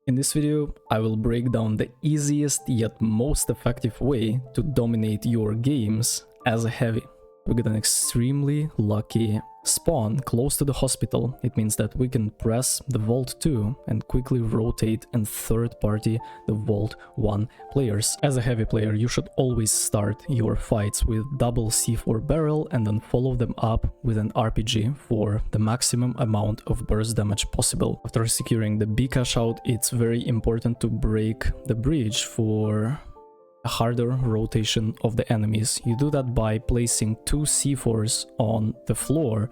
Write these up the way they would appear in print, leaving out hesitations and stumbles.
In this video, I will break down the easiest yet most effective way to dominate your games as a heavy. We got an extremely lucky spawn close to the hospital. It means that we can press the Vault 2 and quickly rotate and third party the Vault 1 players. As a heavy player, you should always start your fights with double C4 barrel and then follow them up with an RPG for the maximum amount of burst damage possible. After securing the B cash out, it's very important to break the bridge for a harder rotation of the enemies. You do that by placing two C4s on the floor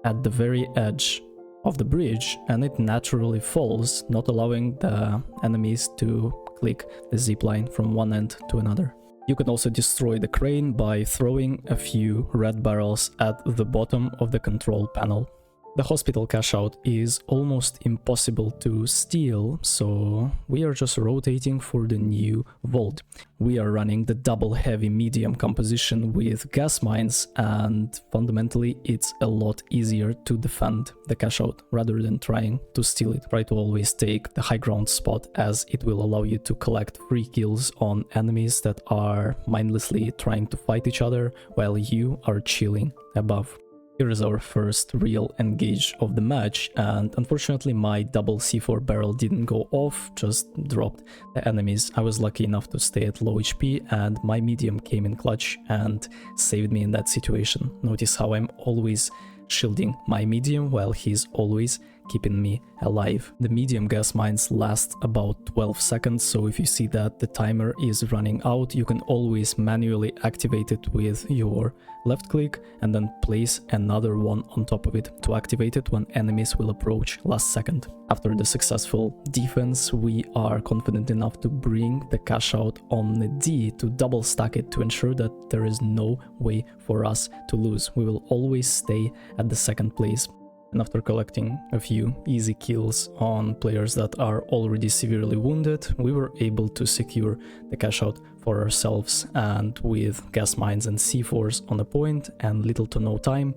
at the very edge of the bridge, and it naturally falls, not allowing the enemies to click the zipline from one end to another. You can also destroy the crane by throwing a few red barrels at the bottom of the control panel. The hospital cash out is almost impossible to steal, so we are just rotating for the new vault. We are running the double heavy medium composition with gas mines, and fundamentally it's a lot easier to defend the cash out rather than trying to steal it. Try to always take the high ground spot, as it will allow you to collect free kills on enemies that are mindlessly trying to fight each other while you are chilling above. Here is our first real engage of the match, and unfortunately my double C4 barrel didn't go off, just dropped the enemies. I was lucky enough to stay at low HP, and my medium came in clutch and saved me in that situation. Notice how I'm always shielding my medium while he's always keeping me alive. The medium gas mines last about 12 seconds, so if you see that the timer is running out, you can always manually activate it with your left click and then place another one on top of it to activate it when enemies will approach last second. After the successful defense, we are confident enough to bring the cash out on the D to double stack it to ensure that there is no way for us to lose. We will always stay at the second place. And after collecting a few easy kills on players that are already severely wounded, we were able to secure the cash out for ourselves, and with gas mines and C4s on a point and little to no time,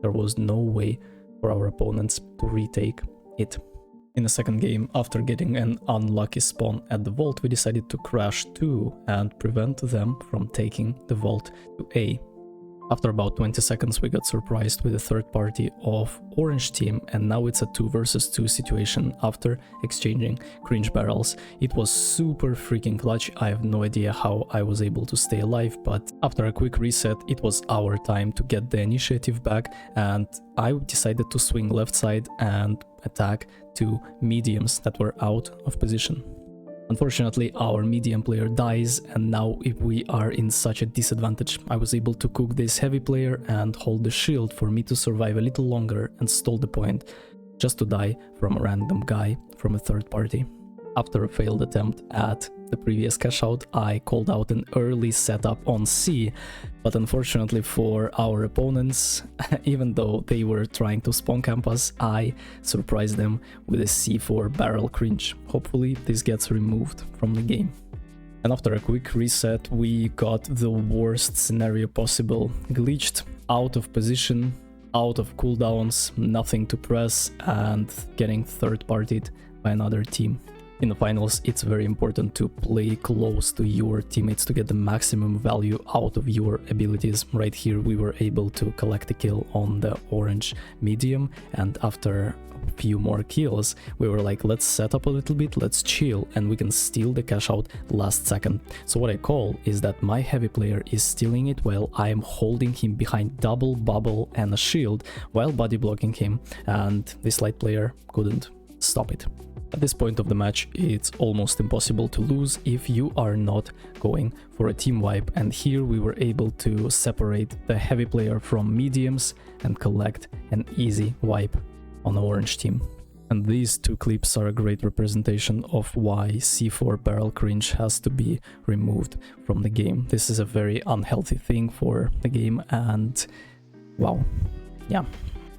there was no way for our opponents to retake it. In the second game, after getting an unlucky spawn at the vault, we decided to crash 2 and prevent them from taking the vault to A. After about 20 seconds, we got surprised with a third party of orange team, and now it's a 2 versus 2 situation after exchanging cringe barrels. It was super freaking clutch. I have no idea how I was able to stay alive, but after a quick reset, it was our time to get the initiative back, and I decided to swing left side and attack 2 mediums that were out of position. Unfortunately, our medium player dies, and now if we are in such a disadvantage. I was able to cook this heavy player and hold the shield for me to survive a little longer and stall the point, just to die from a random guy from a third party. After a failed attempt at the previous cash out, I called out an early setup on C, but unfortunately for our opponents, even though they were trying to spawn camp us, I surprised them with a C4 barrel cringe. Hopefully this gets removed from the game. And after a quick reset, we got the worst scenario possible. Glitched, out of position, out of cooldowns, nothing to press, and getting third-partied by another team. In the finals, it's very important to play close to your teammates to get the maximum value out of your abilities. Right here, we were able to collect a kill on the orange medium, and after a few more kills, we were like, let's set up a little bit, let's chill, and we can steal the cash out last second. So what I call is that my heavy player is stealing it while I am holding him behind double bubble and a shield while body blocking him, and this light player couldn't stop it. At this point of the match, it's almost impossible to lose if you are not going for a team wipe, and here we were able to separate the heavy player from mediums and collect an easy wipe on the orange team. And these 2 clips are a great representation of why C4 barrel cringe has to be removed from the game. This is a very unhealthy thing for the game, and wow, yeah.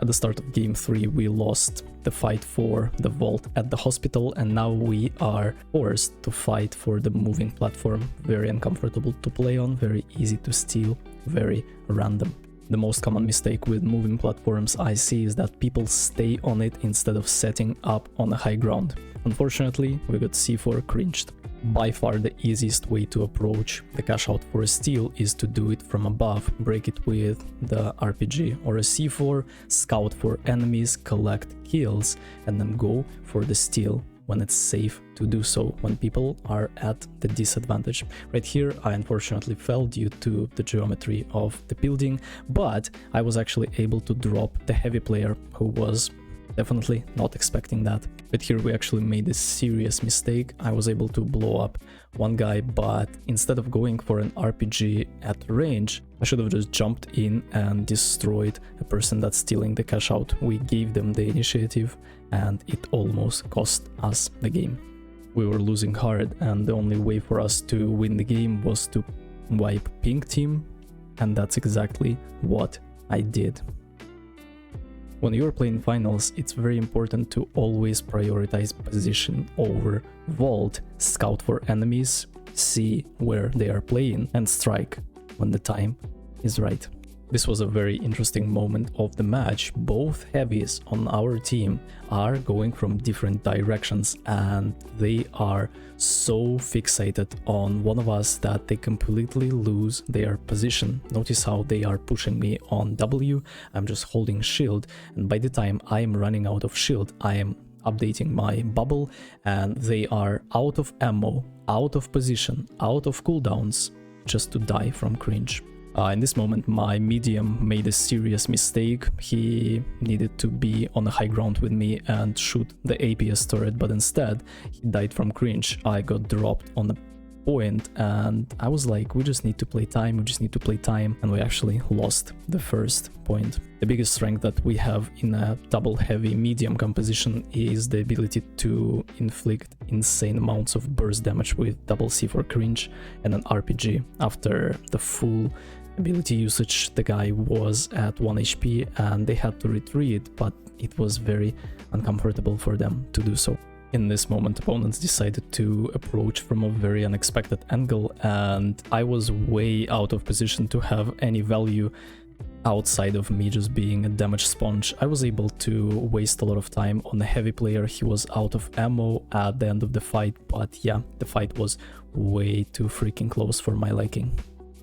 At the start of game 3, we lost the fight for the vault at the hospital, and now we are forced to fight for the moving platform. Very uncomfortable to play on, very easy to steal, very random. The most common mistake with moving platforms I see is that people stay on it instead of setting up on a high ground. Unfortunately, we got c4 cringed. By far the easiest way to approach the cash out for a steal is to do it from above, break it with the RPG or a c4, scout for enemies, collect kills, and then go for the steal when it's safe to do so, when people are at the disadvantage. Right here, I unfortunately fell due to the geometry of the building, but I was actually able to drop the heavy player who was definitely not expecting that. But here we actually made a serious mistake. I was able to blow up one guy, but instead of going for an RPG at range, I should have just jumped in and destroyed a person that's stealing the cash out. We gave them the initiative and it almost cost us the game. We were losing hard and the only way for us to win the game was to wipe pink team, and that's exactly what I did. When you're playing finals, it's very important to always prioritize position over vault, scout for enemies, see where they are playing, and strike when the time is right. This was a very interesting moment of the match. Both heavies on our team are going from different directions and they are so fixated on one of us that they completely lose their position. Notice how they are pushing me on W. I'm just holding shield, and by the time I am running out of shield, I am updating my bubble and they are out of ammo, out of position, out of cooldowns, just to die from cringe. In this moment, my medium made a serious mistake. He needed to be on a high ground with me and shoot the APS turret, but instead he died from cringe. I got dropped on a point and I was like, we just need to play time, and we actually lost the first point. The biggest strength that we have in a double heavy medium composition is the ability to inflict insane amounts of burst damage with double C4 cringe and an RPG. After the full ability usage, the guy was at 1 HP and they had to retreat, but it was very uncomfortable for them to do so. In this moment, opponents decided to approach from a very unexpected angle and I was way out of position to have any value outside of me just being a damage sponge. I was able to waste a lot of time on the heavy player. He was out of ammo at the end of the fight, but yeah, the fight was way too freaking close for my liking.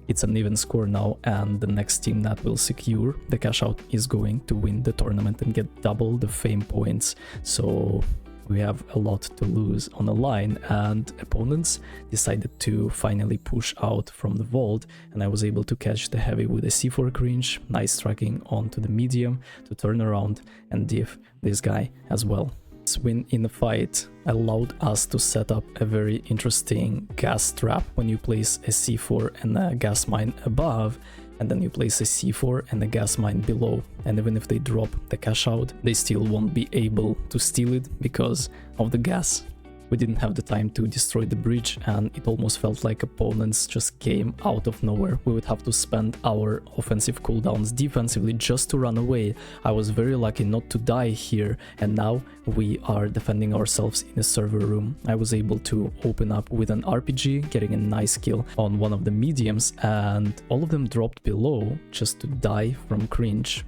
It's an even score now, and the next team that will secure the cash out is going to win the tournament and get double the fame points. So we have a lot to lose on the line, and opponents decided to finally push out from the vault, and I was able to catch the heavy with a C4 cringe, nice tracking onto the medium to turn around and diff this guy as well. This win in the fight allowed us to set up a very interesting gas trap when you place a C4 and a gas mine above, and then you place a C4 and a gas mine below, and even if they drop the cash out, they still won't be able to steal it because of the gas. We didn't have the time to destroy the bridge, and it almost felt like opponents just came out of nowhere. We would have to spend our offensive cooldowns defensively just to run away. I was very lucky not to die here, and now we are defending ourselves in a server room. I was able to open up with an RPG, getting a nice kill on one of the mediums, and all of them dropped below just to die from cringe.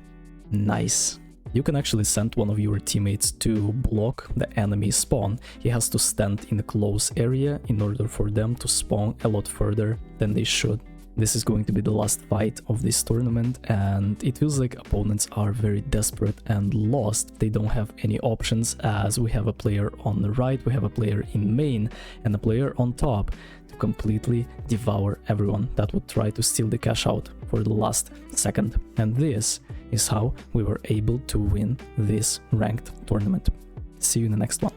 Nice. You can actually send one of your teammates to block the enemy spawn. He has to stand in a close area in order for them to spawn a lot further than they should. This is going to be the last fight of this tournament, and it feels like opponents are very desperate and lost. They don't have any options, as we have a player on the right, we have a player in main, and a player on top to completely devour everyone that would try to steal the cash out for the last second. And this is how we were able to win this ranked tournament. See you in the next one.